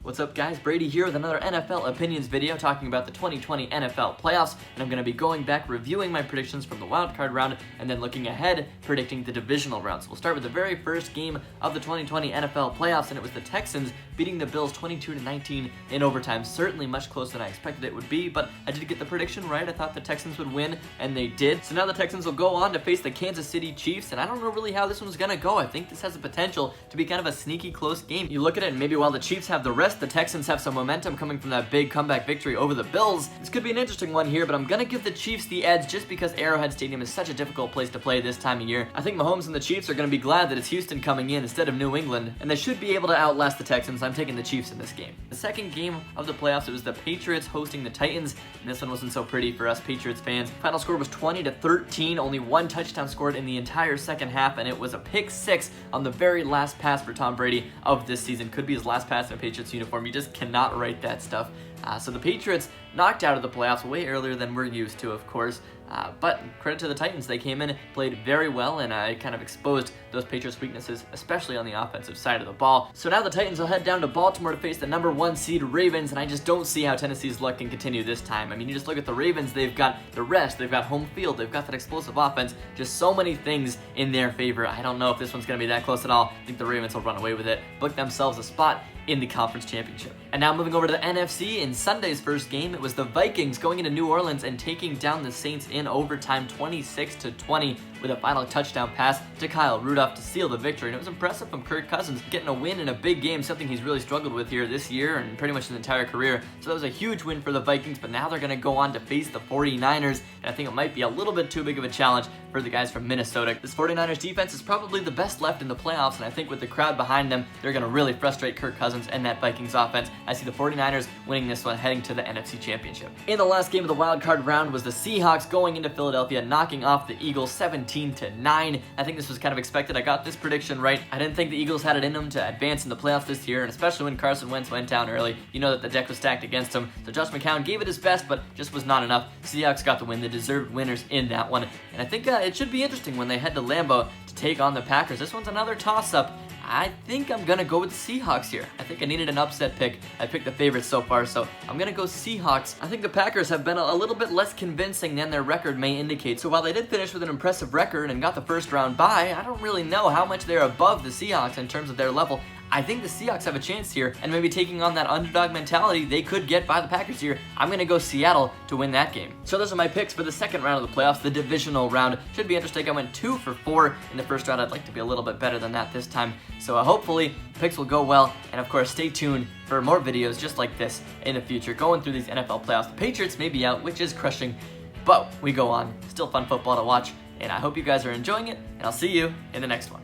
What's up guys, Brady here with another NFL Opinions video talking about the 2020 NFL Playoffs, and I'm going to be going back reviewing my predictions from the wildcard round and then looking ahead predicting the divisional round. So we'll start with the very first game of the 2020 NFL Playoffs, and it was the Texans beating the Bills 22-19 in overtime. Certainly much closer than I expected it would be, but I did get the prediction right. I thought the Texans would win, and they did. So now the Texans will go on to face the Kansas City Chiefs, and I don't know really how this one's going to go. I think this has the potential to be kind of a sneaky close game. You look at it, and maybe while the Chiefs have the rest, the Texans have some momentum coming from that big comeback victory over the Bills. This could be an interesting one here, but I'm going to give the Chiefs the edge just because Arrowhead Stadium is such a difficult place to play this time of year. I think Mahomes and the Chiefs are going to be glad that it's Houston coming in instead of New England, and they should be able to outlast the Texans. I'm taking the Chiefs in this game. The second game of the playoffs, it was the Patriots hosting the Titans, and this one wasn't so pretty for us Patriots fans. Final score was 20-13, only one touchdown scored in the entire second half, and it was a pick six on the very last pass for Tom Brady of this season. Could be his last pass in a Patriots uniform. You just cannot write that stuff. So the Patriots knocked out of the playoffs way earlier than we're used to, of course. But credit to the Titans, they came in, played very well, and kind of exposed those Patriots' weaknesses, especially on the offensive side of the ball. So now the Titans will head down to Baltimore to face the number 1 seed Ravens, and I just don't see how Tennessee's luck can continue this time. I mean, you just look at the Ravens, they've got the rest, they've got home field, they've got that explosive offense, just so many things in their favor. I don't know if this one's going to be that close at all. I think the Ravens will run away with it, book themselves a spot in the conference championship. And now moving over to the NFC, in Sunday's first game, it was the Vikings going into New Orleans and taking down the Saints in overtime 26-20 with a final touchdown pass to Kyle Rudolph to seal the victory. And it was impressive from Kirk Cousins getting a win in a big game, something he's really struggled with here this year and pretty much his entire career. So that was a huge win for the Vikings, but now they're going to go on to face the 49ers, and I think it might be a little bit too big of a challenge for the guys from Minnesota. This 49ers defense is probably the best left in the playoffs, and I think with the crowd behind them, they're going to really frustrate Kirk Cousins and that Vikings offense. I see the 49ers winning this one, heading to the NFC Championship. In the last game of the wild card round was the Seahawks going into Philadelphia, knocking off the Eagles 17-9. I think this was kind of expected. I got this prediction right. I didn't think the Eagles had it in them to advance in the playoffs this year, and especially when Carson Wentz went down early, you know that the deck was stacked against him. So Josh McCown gave it his best, but just was not enough. Seahawks got the win, the deserved winners in that one, and I think it should be interesting when they head to Lambeau to take on the Packers. This one's another toss-up. I think I'm going to go with the Seahawks here. I think I needed an upset pick. I picked the favorites so far, so I'm going to go Seahawks. I think the Packers have been a little bit less convincing than their record may indicate. So while they did finish with an impressive record and got the first round bye, I don't really know how much they're above the Seahawks in terms of their level. I think the Seahawks have a chance here, and maybe taking on that underdog mentality, they could get by the Packers here. I'm going to go Seattle to win that game. So those are my picks for the second round of the playoffs, the divisional round. Should be interesting. I went 2 for 4 in the first round. I'd like to be a little bit better than that this time. So hopefully picks will go well, and of course stay tuned for more videos just like this in the future, going through these NFL playoffs. The Patriots may be out, which is crushing, but we go on. Still fun football to watch, and I hope you guys are enjoying it, and I'll see you in the next one.